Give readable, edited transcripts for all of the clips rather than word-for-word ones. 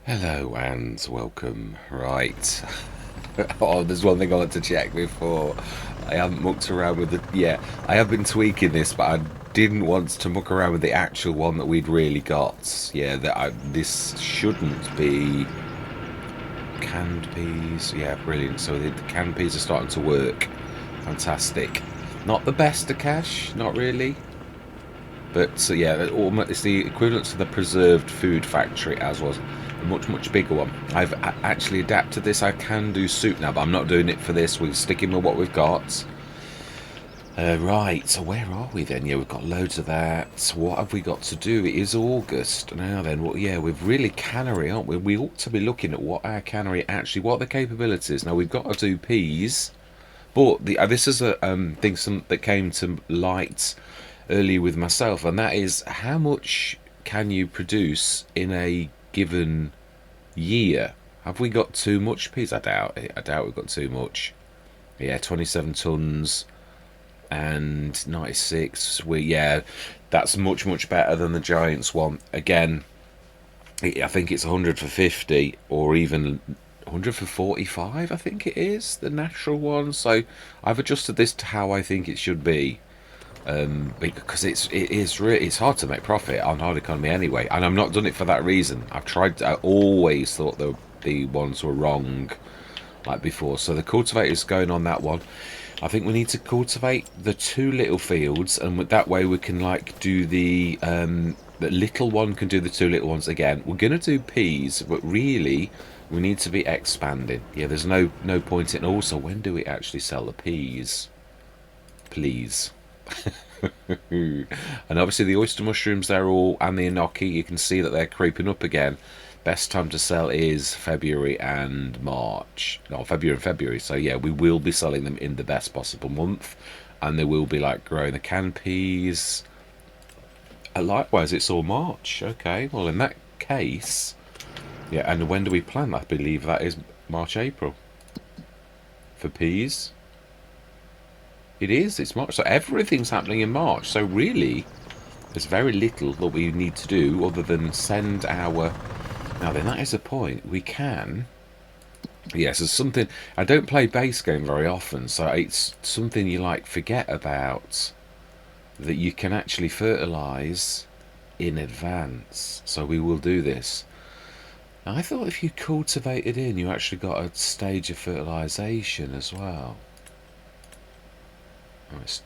Hello and welcome. Right. Oh, there's one thing I want to check before. I haven't mucked around with the. Yeah, I have been tweaking this, but I didn't want to muck around with the actual one that we'd really got. Yeah, this shouldn't be canned peas. Yeah, brilliant. So the canned peas are starting to work. Fantastic. Not the best to cache, not really. But so yeah, it's the equivalent to the preserved food factory, as was a much bigger one. I've actually adapted this. I can do soup now, but I'm not doing it for this. We're sticking with what we've got. Right, so where are we then? Yeah, we've got loads of that. What have we got to do? It is August now. Then, well, yeah, we've really cannery, aren't we? We ought to be looking at what our cannery actually, what are the capabilities. Now we've got to do peas, but this is a thing that came to light earlier with myself, and that is how much can you produce in a given year? Have we got too much peas? I doubt it. I doubt we've got too much. Yeah, 27 tons and 96. Yeah, that's much better than the Giants one. Again, I think it's 100 for 50 or even 100 for 45. I think it is the natural one. So I've adjusted this to how I think it should be. Because it's hard to make profit on hard economy anyway, and I'm not done it for that reason. I always thought the ones were wrong like before. So the cultivator's going on that one. I think we need to cultivate the two little fields, and that way we can like do the little one can do the two little ones again. We're gonna do peas, but really we need to be expanding. Yeah, there's no point in. Also, when do we actually sell the peas? Please. And obviously the oyster mushrooms, they're all, and the enoki, you can see that they're creeping up again. Best time to sell is February and March. No, February. So yeah, we will be selling them in the best possible month, and they will be like growing the canned peas. Likewise, it's all March. Okay, well in that case, yeah. And when do we plant? I believe that is March, April for peas. It is. It's March. So everything's happening in March. So really, there's very little that we need to do other than send our. Now then, that is a point. We can. Yes, it's something. I don't play base game very often, so it's something you like forget about. That you can actually fertilise in advance. So we will do this. Now, I thought if you cultivated in, you actually got a stage of fertilisation as well.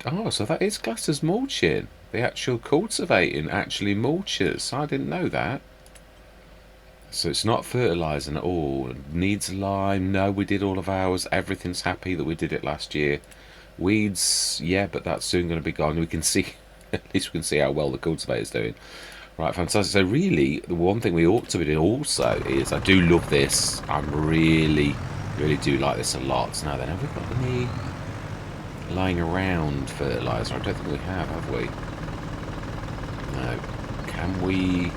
Oh, so that is classed as mulching. The actual cultivating actually mulches. I didn't know that. So it's not fertilising at all. Needs lime. No, we did all of ours. Everything's happy that we did it last year. Weeds, yeah, but that's soon going to be gone. We can see, at least we can see how well the cultivator's doing. Right, fantastic. So really, the one thing we ought to be doing also is, I do love this. I really do like this a lot. Now then, have we got any lying around fertiliser? I don't think we have we? No. Can we?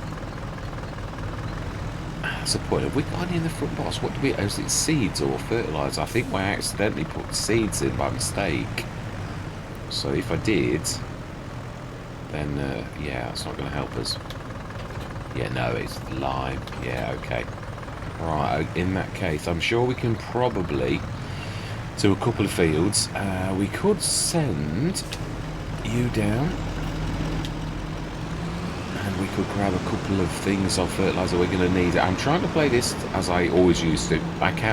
That's the point. Have we got any in the front box? What do we? Is it seeds or fertiliser? I think I accidentally put seeds in by mistake. So if I did, then yeah, that's not going to help us. Yeah, no, it's lime. Yeah, okay. Right, in that case, I'm sure we can probably to a couple of fields. We could send you down, and we could grab a couple of things of fertiliser we're going to need. I'm trying to play this as I always used to.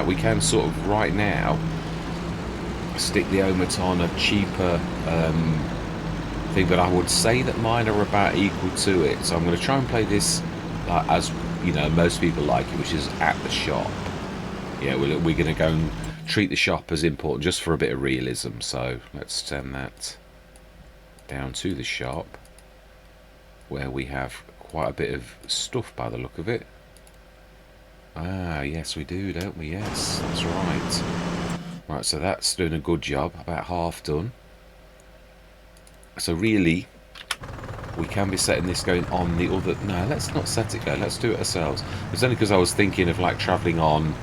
We can sort of right now stick the omet on a cheaper thing, but I would say that mine are about equal to it. So I'm going to try and play this as you know most people like it, which is at the shop. Yeah, we're going to go and treat the shop as important just for a bit of realism. So let's send that down to the shop where we have quite a bit of stuff by the look of it. Ah, yes we do, don't we? Yes, that's right. Right, so that's doing a good job, about half done. So really, we can be setting this going on the other. No, let's not set it go. Let's do it ourselves. It's only because I was thinking of like travelling on,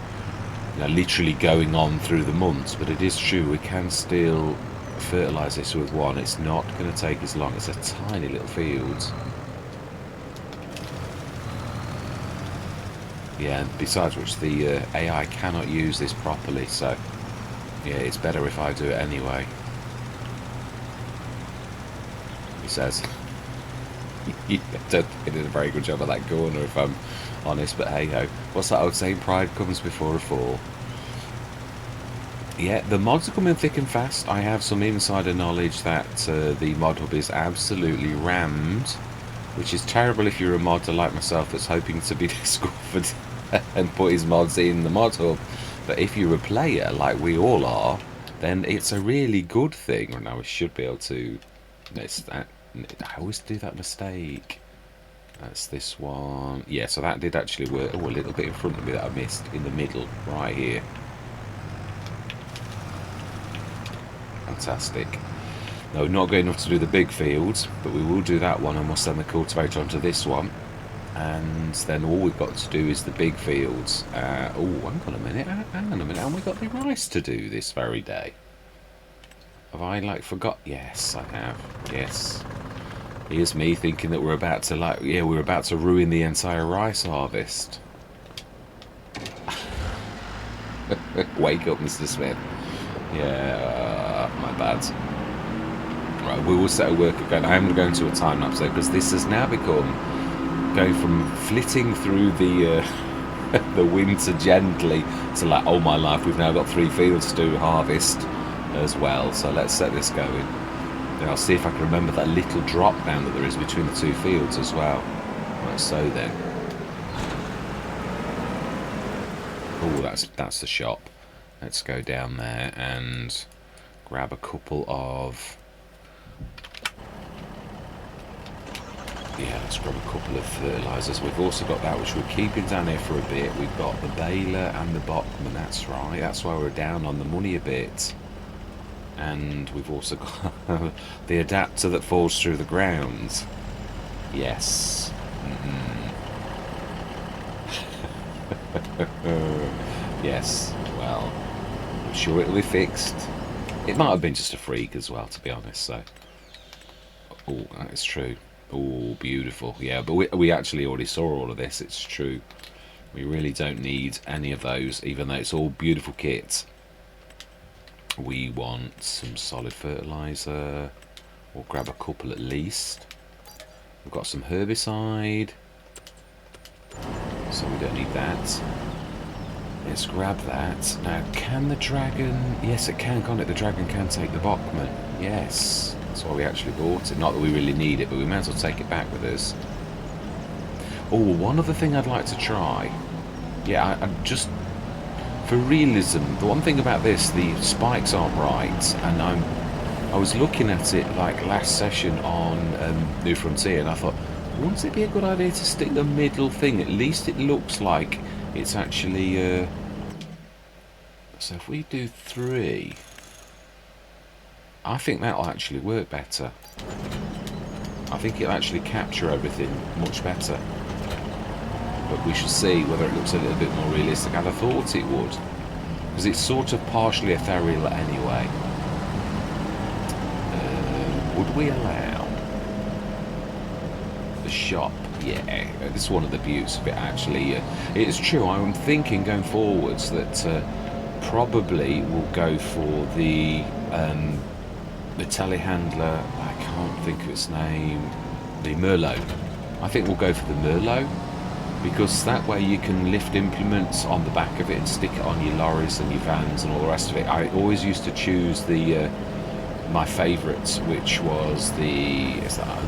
you know, literally going on through the months. But it is true, we can still fertilise this with one. It's not going to take as long. It's a tiny little field. Yeah, and besides which the AI cannot use this properly, so yeah, it's better if I do it anyway. He says. I don't think I did a very good job of that corner, if I'm honest, but hey ho. What's that old saying? Pride comes before a fall. Yeah, the mods are coming thick and fast. I have some insider knowledge that the mod hub is absolutely rammed, which is terrible if you're a modder like myself that's hoping to be discovered and put his mods in the mod hub. But if you're a player like we all are, then it's a really good thing. And I should be able to. I always do that mistake. That's this one. Yeah, so that did actually work. Oh, a little bit in front of me that I missed in the middle, right here. Fantastic. No, not good enough to do the big fields, but we will do that one, and we'll send the cultivator onto this one. And then all we've got to do is the big fields. Oh, hang on a minute. Hang on a minute. Haven't we got the rice to do this very day? Have I, like, forgot? Yes, I have. Yes. Here's me thinking that we're about to, like, yeah, we're about to ruin the entire rice harvest. Wake up, Mr. Smith. Yeah, my bad. Right, we will set a work again. I am going to a time lapse though, because this has now become going from flitting through the the winter gently to like, oh my life, we've now got 3 fields to harvest as well. So let's set this going. Then I'll see if I can remember that little drop down that there is between the 2 fields as well. Right, so then. Oh, that's the shop. Let's go down there and grab a couple of. Yeah, let's grab a couple of fertilisers. We've also got that which we're keeping down here for a bit. We've got the baler and the Bachman, that's right. That's why we're down on the money a bit. And we've also got the adapter that falls through the ground. Yes. Yes, well, I'm sure it'll be fixed. It might have been just a freak as well, to be honest, so. Oh, that is true. Oh, beautiful. Yeah, but we actually already saw all of this, it's true. We really don't need any of those, even though it's all beautiful kits. We want some solid fertiliser. We'll grab a couple at least. We've got some herbicide, so we don't need that. Let's grab that. Now, can the dragon... Yes, it can, can't it? The dragon can take the Bachman. Yes. That's why we actually bought it. Not that we really need it, but we might as well take it back with us. Oh, one other thing I'd like to try. Yeah, I just... For realism, the one thing about this, the spikes aren't right, and I was looking at it like last session on New Frontier, and I thought, wouldn't it be a good idea to stick the middle thing? At least it looks like it's actually... So if we do 3, I think that'll actually work better. I think it'll actually capture everything much better. But we shall see whether it looks a little bit more realistic. And I thought it would, because it's sort of partially ethereal anyway. Would we allow the shop? Yeah, this is one of the beauties of it actually. It's true, I'm thinking going forwards that probably we'll go for the telehandler, I can't think of its name, the Merlot. I think we'll go for the Merlot, because that way you can lift implements on the back of it and stick it on your lorries and your vans and all the rest of it. I always used to choose the my favourite, which was the...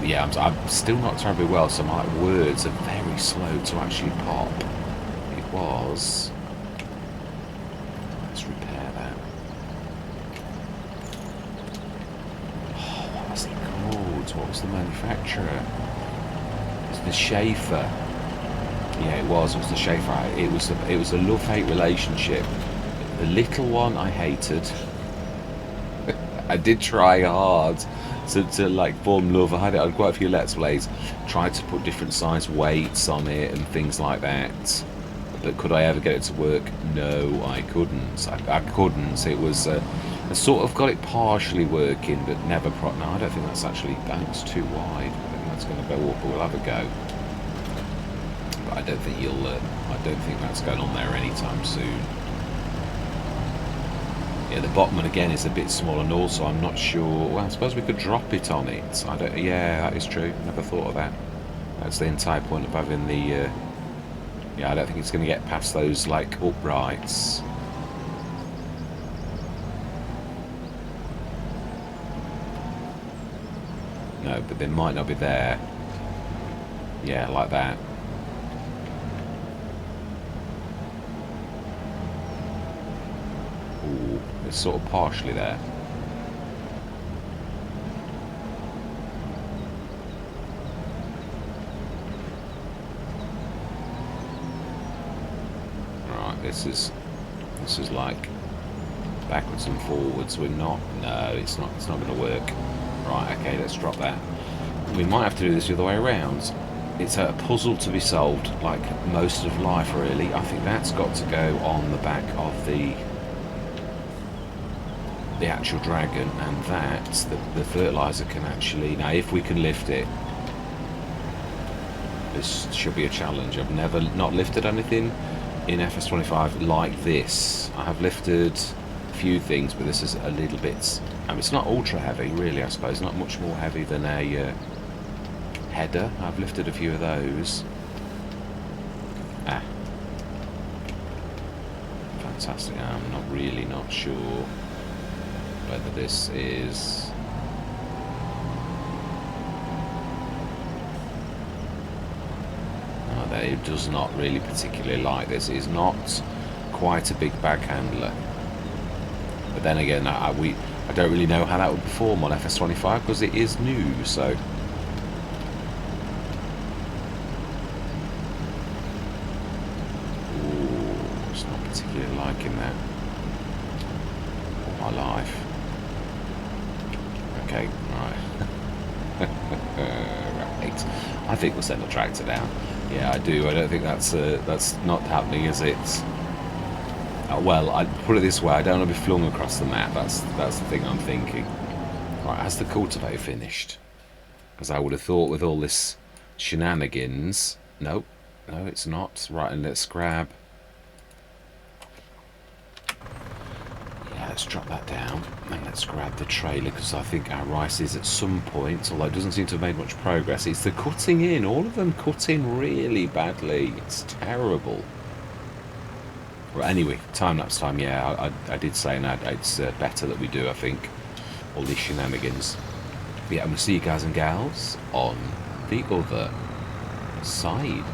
yeah, I'm still not terribly well, so my words are very slow to actually pop. It was... Let's repair that. Oh, what was it called? What was the manufacturer? It's the Schaefer. Yeah, it was the Schaefer. It was a love-hate relationship. The little one I hated. I did try hard to like form love. I had it on quite a few Let's Plays. Tried to put different size weights on it and things like that. But could I ever get it to work? No, I couldn't. I couldn't. It was... I sort of got it partially working, but never... No, I don't think that's actually... That's too wide. I think that's going to go up, but we'll have a go. But I don't think you'll. I don't think that's going on there anytime soon. Yeah, the bottom one again is a bit small, and also I'm not sure. Well, I suppose we could drop it on it. I don't. Yeah, that is true. Never thought of that. That's the entire point of having the. Yeah, I don't think it's going to get past those like uprights. No, but they might not be there. Yeah, like that. Ooh, it's sort of partially there. Right, this is like backwards and forwards. We're not. No, it's not. It's not going to work. Right. Okay, let's drop that. We might have to do this the other way around. It's a puzzle to be solved, like most of life, really. I think that's got to go on the back of the actual dragon, and that the fertilizer can actually. Now, if we can lift it, this should be a challenge. I've never not lifted anything in FS25 like this. I have lifted a few things, but this is a little bit. I mean, it's not ultra heavy, really. I suppose not much more heavy than a header. I've lifted a few of those. Fantastic. I'm not sure whether this is. No, it does not really particularly like this. It is not quite a big bag handler. But then again, I don't really know how that would perform on FS25 because it is new, so. Ooh, it's not particularly liking that. All my life. Okay, right. Right. I think we'll send the tractor down. Yeah, I do. I don't think that's not happening, is it? Well, I'd put it this way, I don't want to be flung across the map. That's the thing I'm thinking. Right, has the cultivator finished? Because I would have thought with all this shenanigans. Nope, no, it's not. Right, and let's grab. Yeah, let's drop that down. And let's grab the trailer, because I think our rice is at some point, although it doesn't seem to have made much progress. It's the cutting in. All of them cut in really badly. It's terrible. Right, anyway, time-lapse time, yeah, I did say now it's better that we do, I think, all these shenanigans. But yeah, I'm going to see you guys and gals on the other side.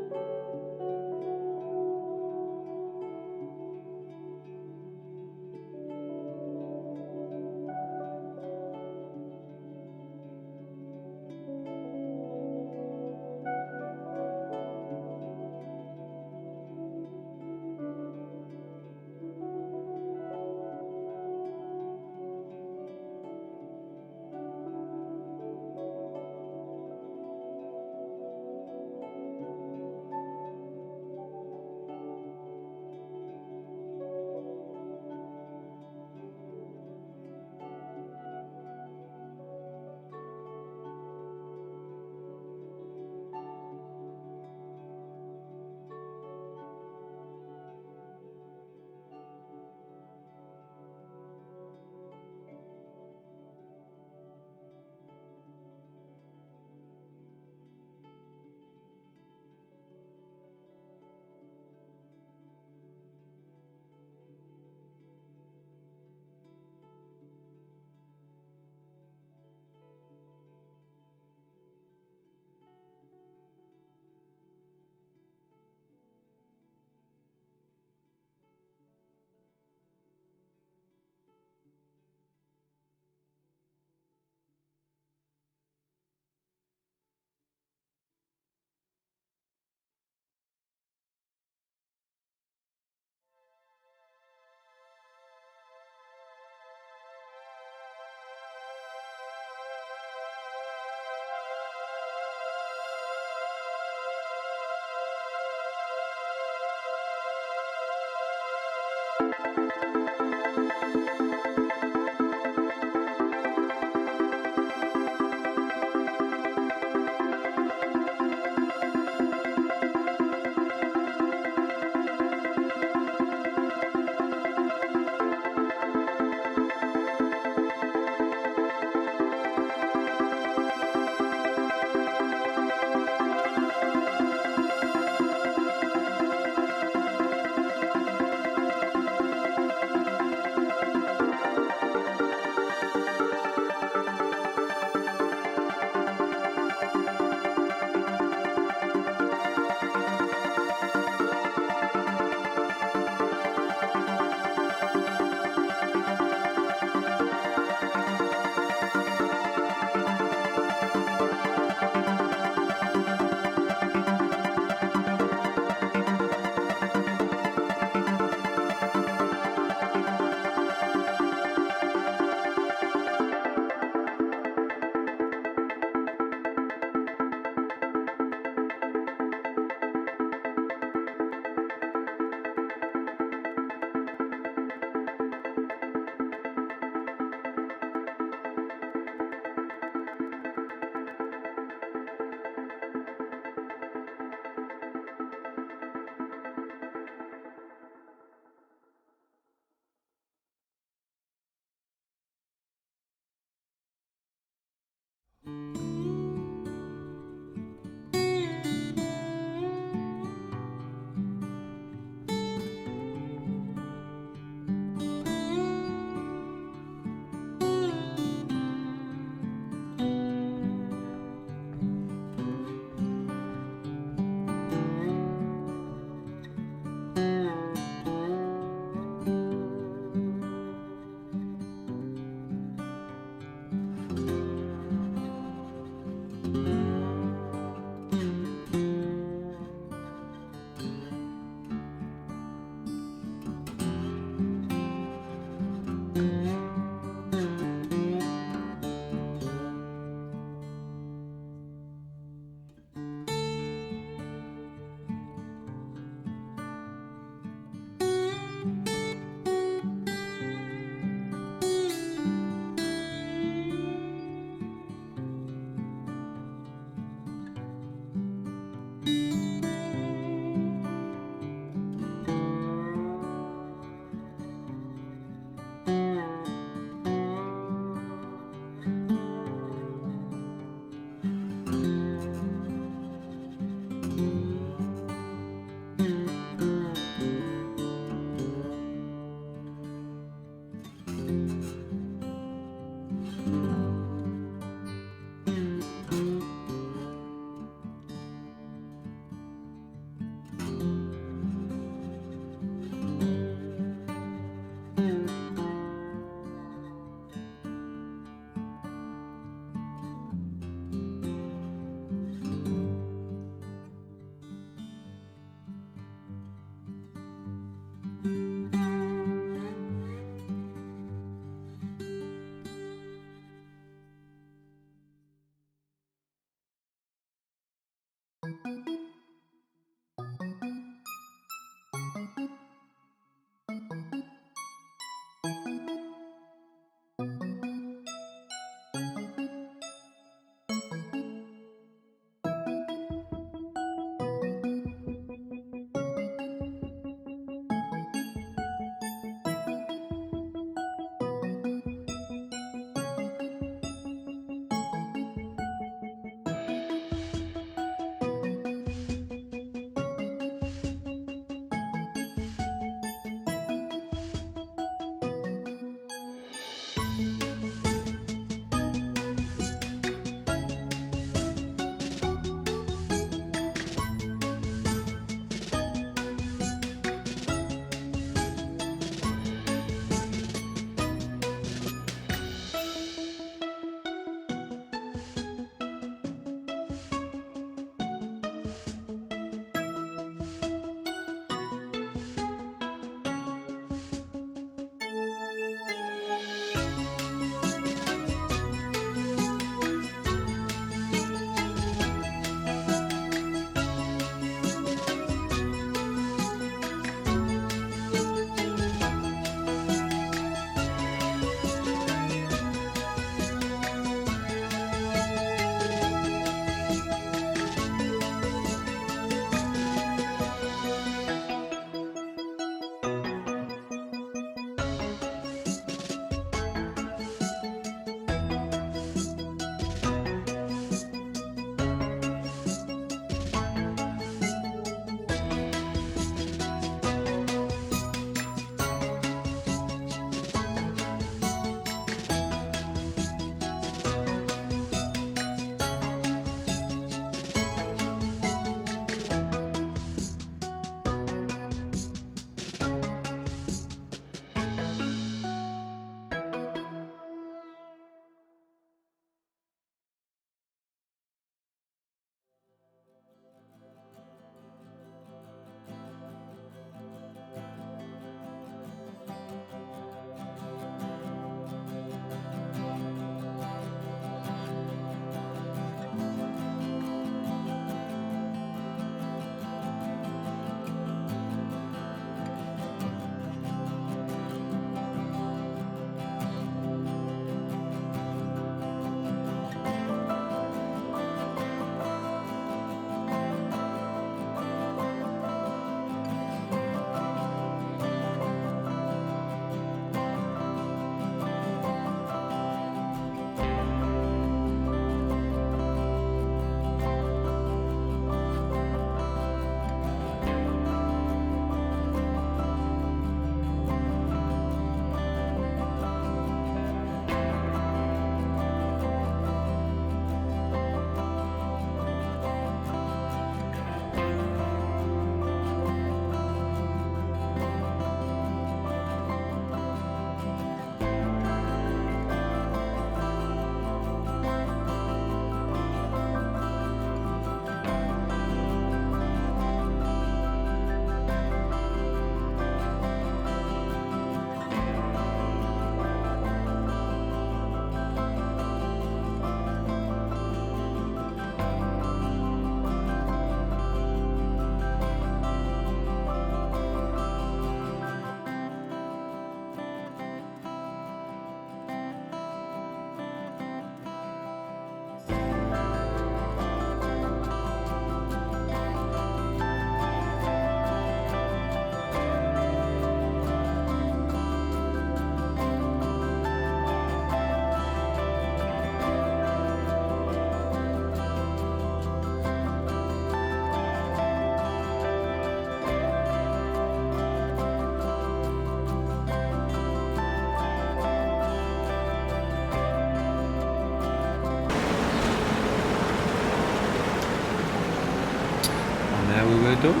we're done.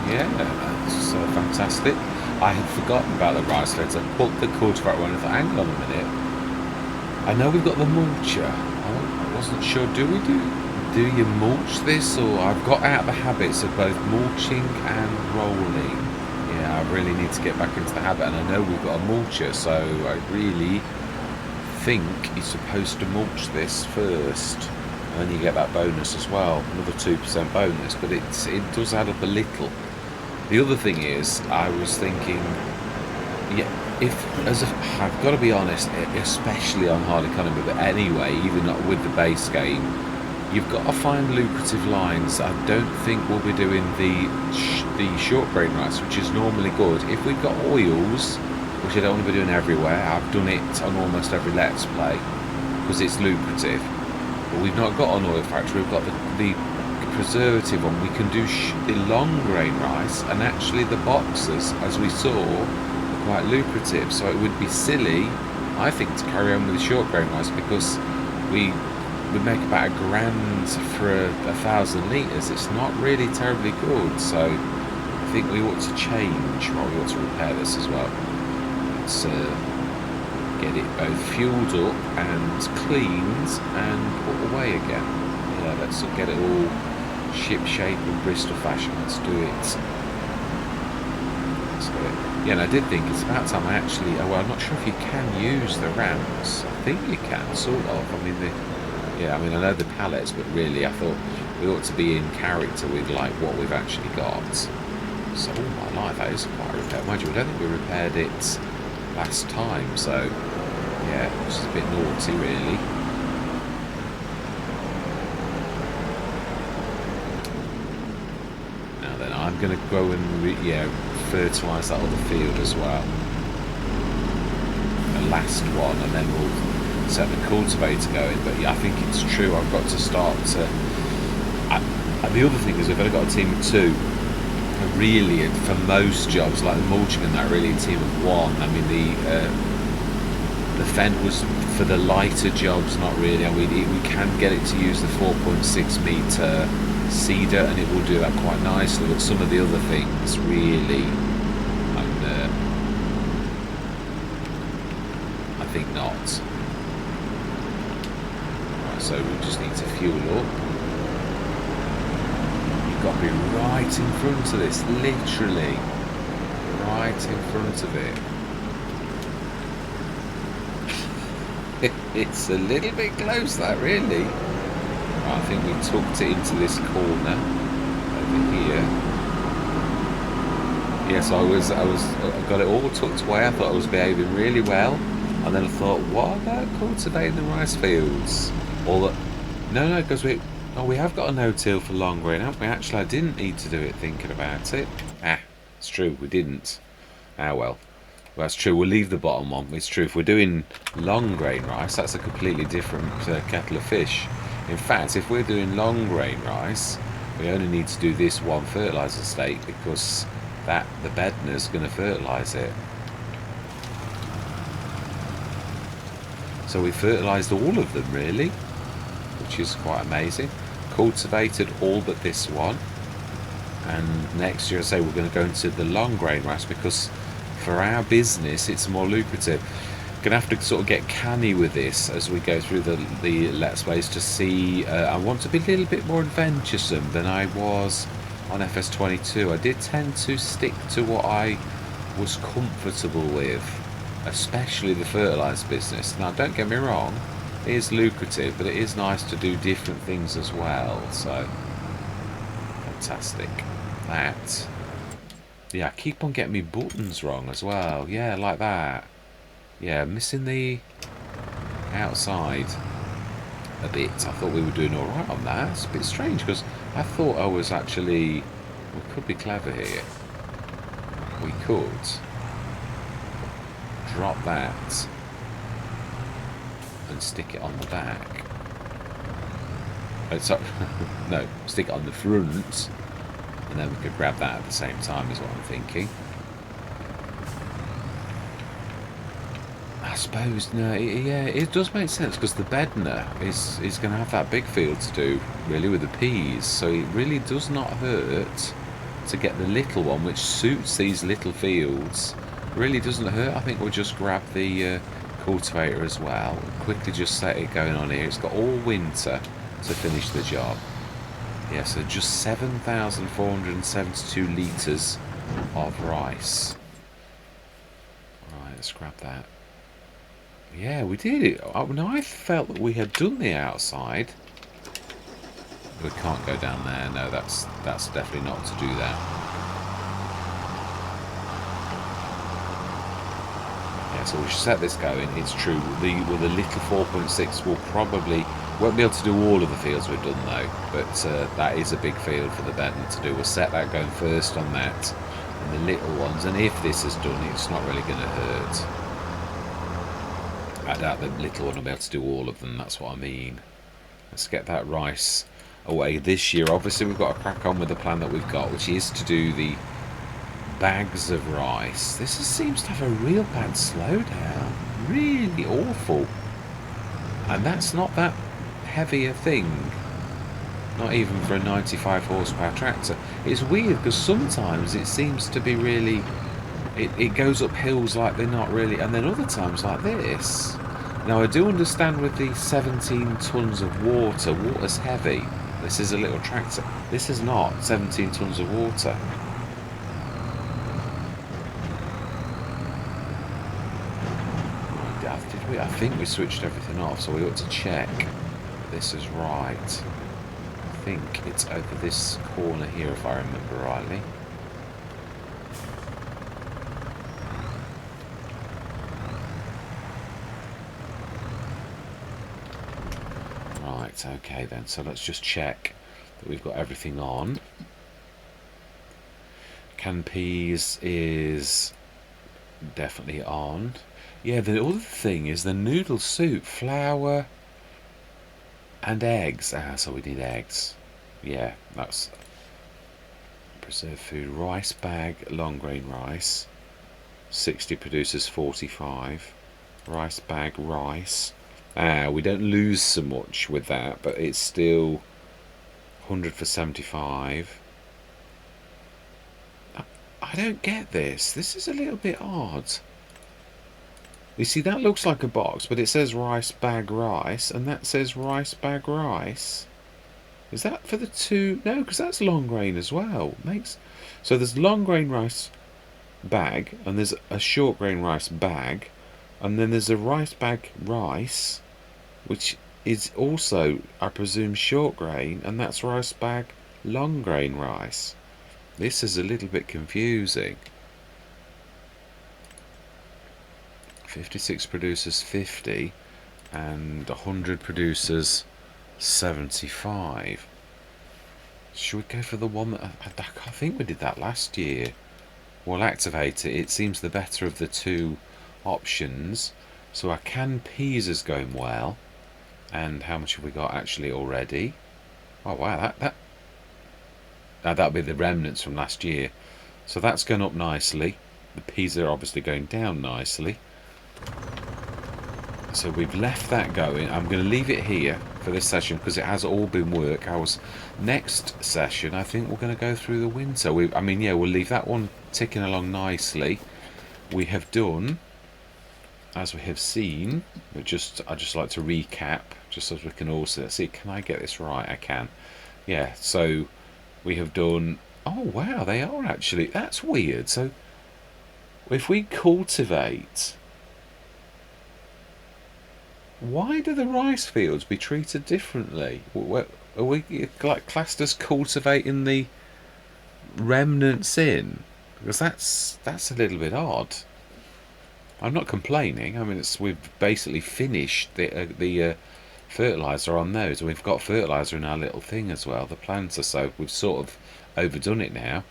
Yeah, that's fantastic. I had forgotten about the rice beds. I put the cultivator on and thought, hang on a minute. I know we've got the mulcher. I wasn't sure, do you mulch this? Or I've got out the habits of both mulching and rolling. Yeah, I really need to get back into the habit, and I know we've got a mulcher, so I really think you're supposed to mulch this first, and then you get that bonus as well, another 2% bonus, but it does add up a little. The other thing is, I was thinking, yeah, I've got to be honest, especially on hard economy, but anyway, even not with the base game, you've got to find lucrative lines. I don't think we'll be doing the short grain rice, which is normally good. If we've got oils, which I don't want to be doing everywhere, I've done it on almost every Let's Play, because it's lucrative. But we've not got an oil factory, we've got the preservative one. We can do the long grain rice, and actually the boxes, as we saw, are quite lucrative. So it would be silly, I think, to carry on with the short grain rice, because we make about £1,000 for 1,000 litres. It's not really terribly good, so I think we ought to change. Well, we ought to repair this as well. Let's get it both fueled up and cleaned and put away again. Yeah, let's get it all ship shape and Bristol fashion. Let's do it. Let's do it. Yeah, and I did think it's about time I actually. Oh, well, I'm not sure if you can use the ramps. I think you can, sort of. I mean, I know the pallets, but really, I thought we ought to be in character with like what we've actually got. So, oh my life, that is quite a repair. Mind you, I don't think we repaired it last time, so yeah, which is a bit naughty, really. Now then, I'm going to go and fertilise that other field as well. The last one, and then we'll set the cultivator going. But yeah, I think it's true. I've got to start to. And the other thing is, we've only got a team of 2. Really, for most jobs like the mulching and that, really a team of 1. I mean, the fent was for the lighter jobs, not really. I mean, we can get it to use the 4.6 metre cedar, and it will do that quite nicely. But some of the other things, really, I think not. Right, so we just need to fuel up. Got to be right in front of this, literally right in front of it. It's a little bit close, that, really. Right, I think we tucked it into this corner over here. Yes, I got it all tucked away. I thought I was behaving really well, and then I thought, what about cultivating the rice fields? No, because we have got a no-till for long grain, haven't we? Actually, I didn't need to do it thinking about it. It's true, we didn't. Well, that's true. We'll leave the bottom one. It's true. If we're doing long grain rice, that's a completely different kettle of fish. In fact, if we're doing long grain rice, we only need to do this one fertiliser state, because the bedner's going to fertilise it. So we fertilised all of them, really, which is quite amazing. Cultivated all but this one, and next year I say we're going to go into the long grain rice, because for our business it's more lucrative. Gonna have to sort of get canny with this as we go through the Let's Plays to see. I want to be a little bit more adventuresome than I was on FS22. I did tend to stick to what I was comfortable with, especially the fertiliser business. Now, don't get me wrong, it is lucrative, but it is nice to do different things as well. So fantastic. Yeah, I keep on getting me buttons wrong as well. Yeah, like that. Yeah, missing the outside a bit. I thought we were doing alright on that. It's a bit strange, because I thought I was actually... We could be clever here. We could drop that and stick it on the back. Sorry, no, stick it on the front, and then we could grab that at the same time, is what I'm thinking. I suppose, no, yeah, it does make sense, because the bedner is going to have that big field to do, really, with the peas, so it really does not hurt to get the little one, which suits these little fields. Really doesn't hurt. I think we'll just grab the cultivator as well. Quickly just set it going on here. It's got all winter to finish the job. Yeah, so just 7,472 litres of rice. Right, let's grab that. Yeah, we did it. Now, I felt that we had done the outside. We can't go down there. No, that's definitely not to do that. Yeah, so we should set this going. It's true. The little 4.6 will probably won't be able to do all of the fields we've done though. But that is a big field for the Benton to do. We'll set that going first on that, and the little ones. And if this is done, it's not really going to hurt. I doubt the little one will be able to do all of them. That's what I mean. Let's get that rice away this year. Obviously, we've got to crack on with the plan that we've got, which is to do the bags of rice. This seems to have a real bad slowdown. Really awful. And that's not that heavy a thing. Not even for a 95 horsepower tractor. It's weird because sometimes it seems to be really... It goes up hills like they're not really... And then other times like this. Now I do understand with the 17 tons of water, water's heavy. This is a little tractor. This is not 17 tons of water. I think we switched everything off, so we ought to check that this is right. I think it's over this corner here, if I remember rightly. Right, okay then, so let's just check that we've got everything on. Canned peas is definitely on. Yeah, the other thing is the noodle soup, flour and eggs. So we need eggs. Yeah, that's preserved food. Rice bag, long grain rice. 60 produces 45. Rice bag, rice. We don't lose so much with that, but it's still 100 for 75. I don't get this. This is a little bit odd. You see, that looks like a box, but it says rice bag rice, and that says rice bag rice. Is that for the two? No, because that's long grain as well. So there's long grain rice bag, and there's a short grain rice bag, and then there's a rice bag rice, which is also, I presume, short grain, and that's rice bag long grain rice. This is a little bit confusing. 56 produces 50 and 100 produces 75. Should we go for the one that I think we did that last year? We'll activate it. It seems the better of the two options. So our canned peas is going well. And how much have we got actually already? Oh wow, that'll be the remnants from last year. So that's going up nicely. The peas are obviously going down nicely. So we've left that going. I'm going to leave it here for this session because it has all been work. Next session, I think we're going to go through the winter. We'll leave that one ticking along nicely. We have done, as we have seen, I just like to recap, just so we can also see. Can I get this right? I can. Yeah. So we have done. Oh wow, they are actually. That's weird. So if we cultivate. Why do the rice fields be treated differently? Are we like classed as cultivating the remnants in? Because that's a little bit odd. I'm not complaining. I mean, we've basically finished the fertilizer on those, and we've got fertilizer in our little thing as well, the planter. So we've sort of overdone it now.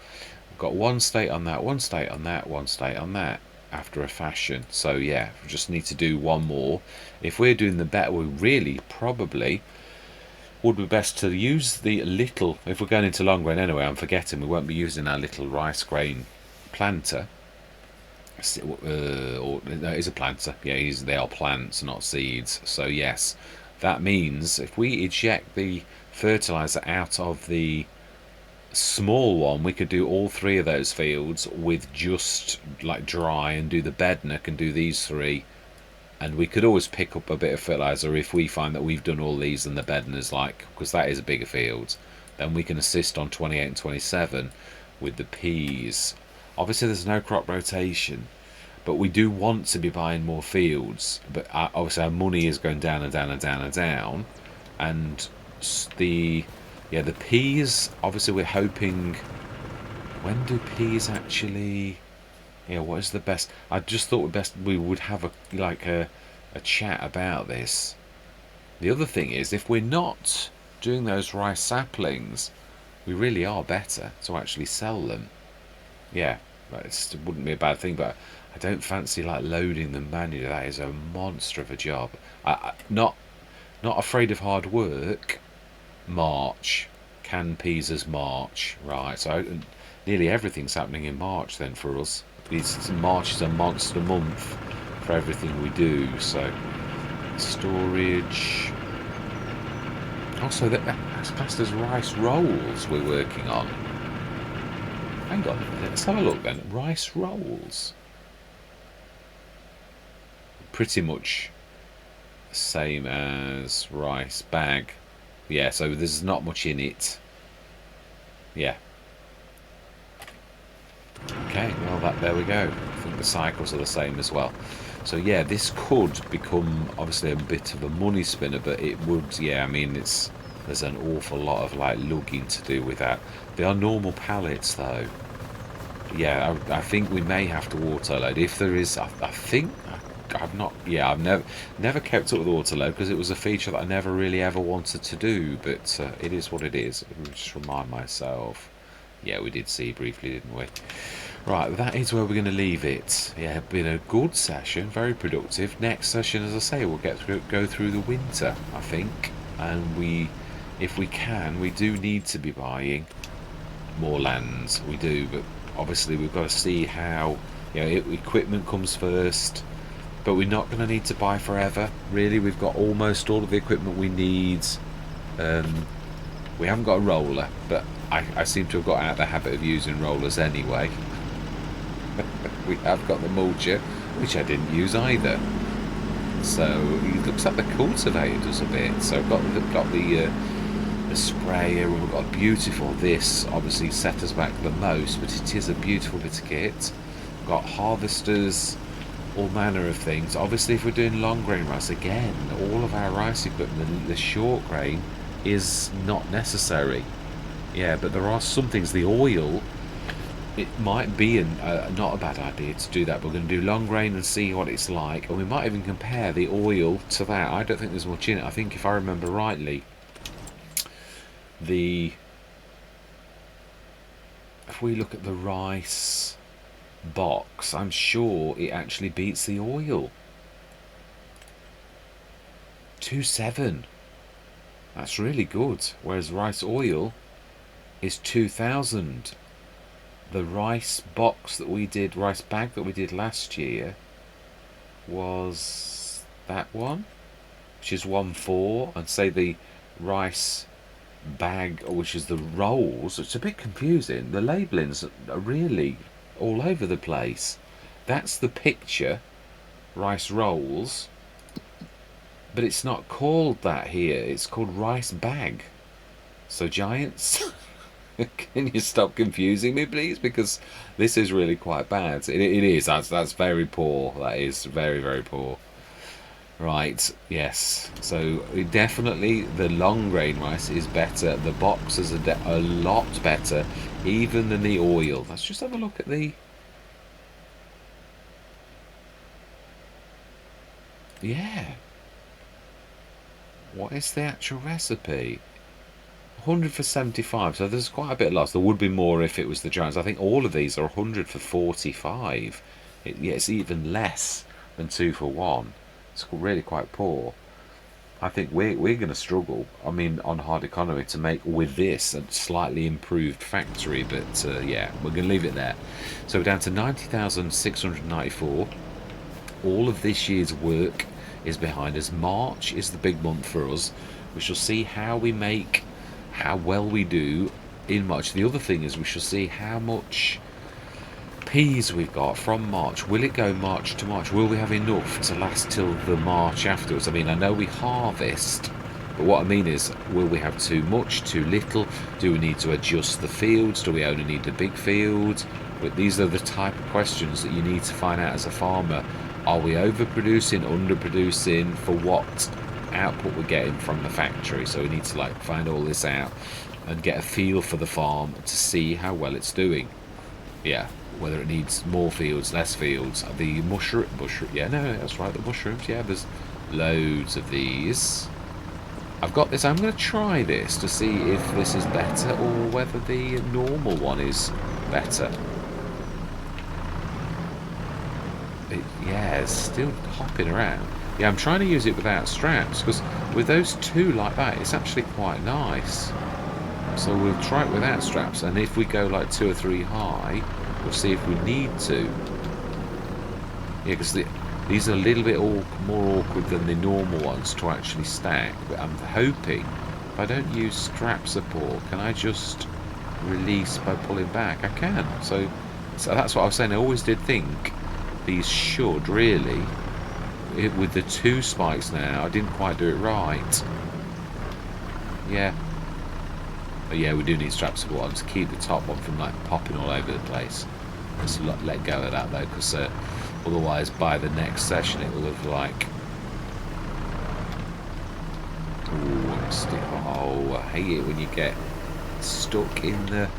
We've got one state on that, one state on that, one state on that. After a fashion. So yeah, we just need to do one more. If we're doing the better, we really probably would be best to use the little, if we're going into long grain anyway, I'm forgetting, we won't be using our little rice grain planter. No, it is a planter. Yeah, they are plants, not seeds. So yes, that means if we eject the fertilizer out of the small one, we could do all three of those fields with just like dry and do the bednock and do these three. And we could always pick up a bit of fertilizer if we find that we've done all these and the bednar's like, because that is a bigger field. Then we can assist on 28 and 27 with the peas. Obviously there's no crop rotation, but we do want to be buying more fields. But obviously our money is going down and down and down and down. And the peas, obviously we're hoping, when do peas actually, what is the best? I just thought we would have a chat about this. The other thing is, if we're not doing those rice saplings, we really are better to actually sell them. Yeah, it wouldn't be a bad thing, but I don't fancy like loading them manually. That is a monster of a job. Not afraid of hard work. March, canned peas as March, right? So nearly everything's happening in March then for us. March is a monster month for everything we do. So storage. Also, that's classed as rice rolls we're working on. Hang on, let's have a look then. Rice rolls. Pretty much the same as rice bag. Yeah, so there's not much in it. Yeah. Okay, well there we go. I think the cycles are the same as well. So yeah, this could become obviously a bit of a money spinner, but it would, yeah, I mean there's an awful lot of like lugging to do with that. They are normal pallets though. Yeah, I think we may have to autoload. If there is, I think I've not. Yeah, I've never kept up with autoload because it was a feature that I never really ever wanted to do. But it is what it is. Let me just remind myself. Yeah, we did see briefly, didn't we? Right, that is where we're going to leave it. Yeah, been a good session, very productive. Next session, as I say, we'll go through the winter, I think, and if we can, we do need to be buying more lands. We do, but obviously we've got to see how equipment comes first. But we're not going to need to buy forever. Really, we've got almost all of the equipment we need. We haven't got a roller, but I seem to have got out of the habit of using rollers anyway. We have got the mulcher, which I didn't use either. So it looks like the cultivator does a bit. So I've got the sprayer, and we've got beautiful. This obviously set us back the most, but it is a beautiful bit of kit. We've got harvesters, all manner of things. Obviously, if we're doing long grain rice, again, all of our rice equipment, the short grain, is not necessary. Yeah, but there are some things. The oil, it might be not a bad idea to do that. We're going to do long grain and see what it's like, and we might even compare the oil to that. I don't think there's much in it. I think if I remember rightly, if we look at the rice box, I'm sure it actually beats the oil. 2.7. That's really good. Whereas rice oil is 2,000. The rice box that we did, rice bag that we did last year, was that one, which is 1.4. And say the rice bag, which is the rolls, it's a bit confusing. The labellings are really all over the place. That's the picture, rice rolls, but it's not called that here. It's called rice bag. So giants, can you stop confusing me, please? Because this is really quite bad. It is. That's very poor. That is very, very poor. Right, yes. So definitely the long grain rice is better. The box is a lot better, even than the oil. Let's just have a look at the... Yeah. What is the actual recipe? 100 for 75, so there's quite a bit lost. There would be more if it was the giants. I think all of these are 100 for 45. It's even less than 2 for 1. It's really quite poor. I think we're going to struggle, I mean, on hard economy to make with this a slightly improved factory, but yeah, we're going to leave it there. So we're down to 90,694. All of this year's work is behind us. March is the big month for us. We shall see how we make, how well we do in March. The other thing is we shall see how much peas we've got from March. Will it go March to March? Will we have enough to last till the March afterwards? I mean, I know we harvest, but what I mean is, will we have too much, too little? Do we need to adjust the fields? Do we only need the big fields? But these are the type of questions that you need to find out as a farmer. Are we overproducing, underproducing, for what output we're getting from the factory? So we need to like find all this out and get a feel for the farm to see how well it's doing. Yeah, whether it needs more fields, less fields. The mushroom, yeah, no, that's right, the mushrooms, yeah, there's loads of these. I've got this, I'm going to try this to see if this is better or whether the normal one is better. Yeah, it's still hopping around. Yeah, I'm trying to use it without straps, because with those two like that, it's actually quite nice. So we'll try it without straps, and if we go like 2 or 3 high, we'll see if we need to. Yeah, because these are a little bit more awkward than the normal ones to actually stack, but I'm hoping if I don't use strap support, can I just release by pulling back? I can. So that's what I was saying. I always did think these should really, with the 2 spikes now, I didn't quite do it right. Yeah. But yeah, we do need strap support on to keep the top one from like popping all over the place. Let's let go of that though, because otherwise by the next session it will look like... Oh, I hate it when you get stuck in the...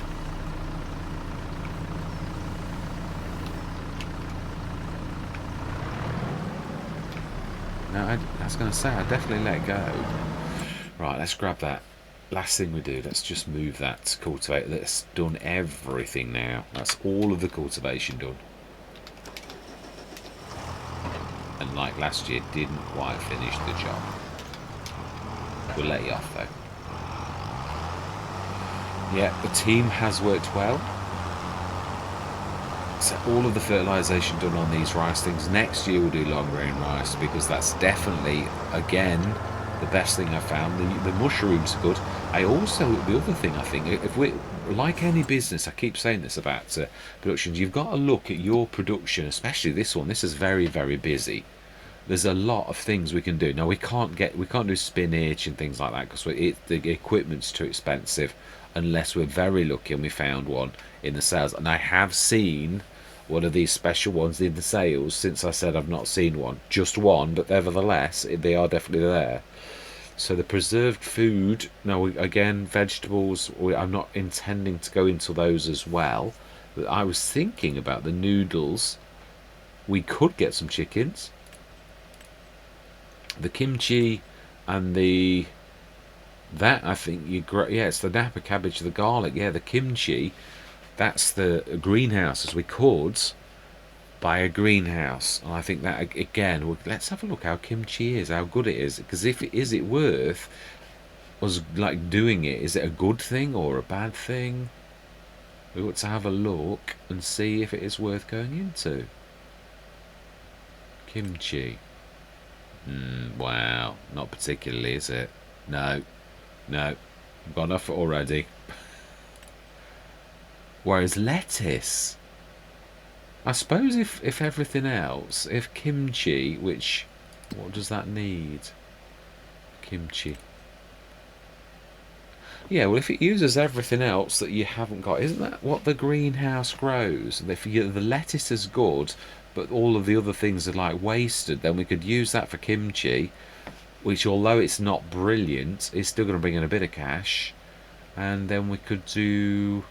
No, I was going to say, I definitely let go. Right, let's grab that. Last thing we do, let's just move that cultivator. That's done everything now. That's all of the cultivation done. And like last year, didn't quite finish the job. We'll let you off though. Yeah, the team has worked well. So all of the fertilisation done on these rice things. Next year we'll do long grain rice, because that's definitely, again, the best thing I found. The mushrooms are good. I also, the other thing I think, if we, like any business, I keep saying this about productions, you've got to look at your production, especially this one. This is very, very busy. There's a lot of things we can do. Now we can't do spinach and things like that because the equipment's too expensive, unless we're very lucky and we found one in the sales. And I have seen one of these special ones in the sales since I said I've not seen one. Just one, but nevertheless, they are definitely there. So the preserved food, now again, vegetables, I'm not intending to go into those as well. But I was thinking about the noodles. We could get some chickens. The kimchi and that I think it's the Napa cabbage, the garlic, yeah, the kimchi. That's the greenhouses. We could buy a greenhouse, and I think that again, let's have a look how kimchi is, how good it is, because if it is, it worth us like doing it? Is it a good thing or a bad thing? We ought to have a look and see if it is worth going into. Kimchi. Wow, not particularly, is it? No, I've got enough already. Whereas lettuce, I suppose if everything else, if kimchi, which, what does that need? Kimchi. Yeah, well, if it uses everything else that you haven't got, isn't that what the greenhouse grows? And if the lettuce is good, but all of the other things are like wasted, then we could use that for kimchi, which, although it's not brilliant, is still going to bring in a bit of cash. And then we could do...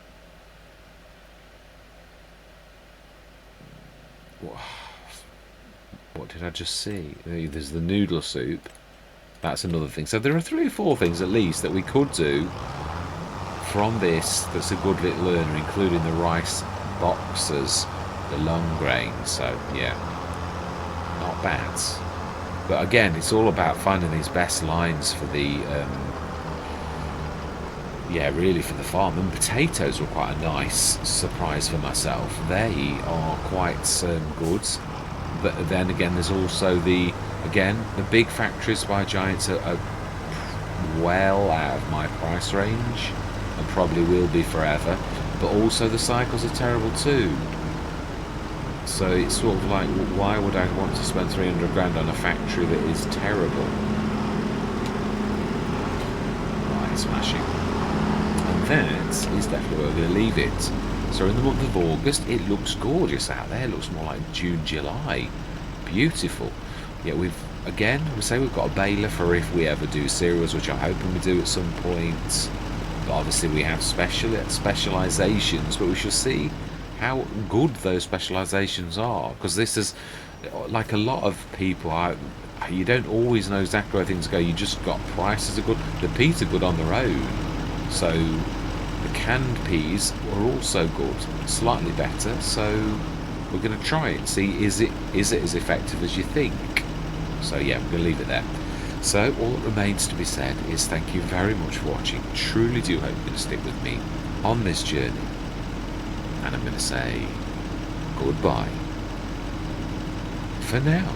What did I just see? There's the noodle soup. That's another thing. So there are 3 or 4 things at least that we could do from this that's a good little learner, including the rice boxes, the long grain. So yeah, not bad. But again, it's all about finding these best lines for the really for the farm. And potatoes were quite a nice surprise for myself. They are quite good. But then again, there's also the big factories by Giants are well out of my price range. and probably will be forever, but also the cycles are terrible too. So it's sort of like, why would I want to spend 300 grand on a factory that is terrible? Right, smashing. And that is definitely where we're going to leave it. So in the month of August, it looks gorgeous out there. It looks more like June, July. Beautiful. Yeah, we say we've got a baler for if we ever do cereals, which I'm hoping we do at some point. But obviously we have specializations, but we shall see how good those specializations are, because this is like a lot of people, you don't always know exactly where things go. You just got prices are good, the peas are good on their own, so the canned peas are also good, slightly better, so we're going to try it and see, is it as effective as you think. So yeah, we're going to leave it there. So all that remains to be said is thank you very much for watching. Truly do hope you're going to stick with me on this journey. And I'm going to say goodbye for now.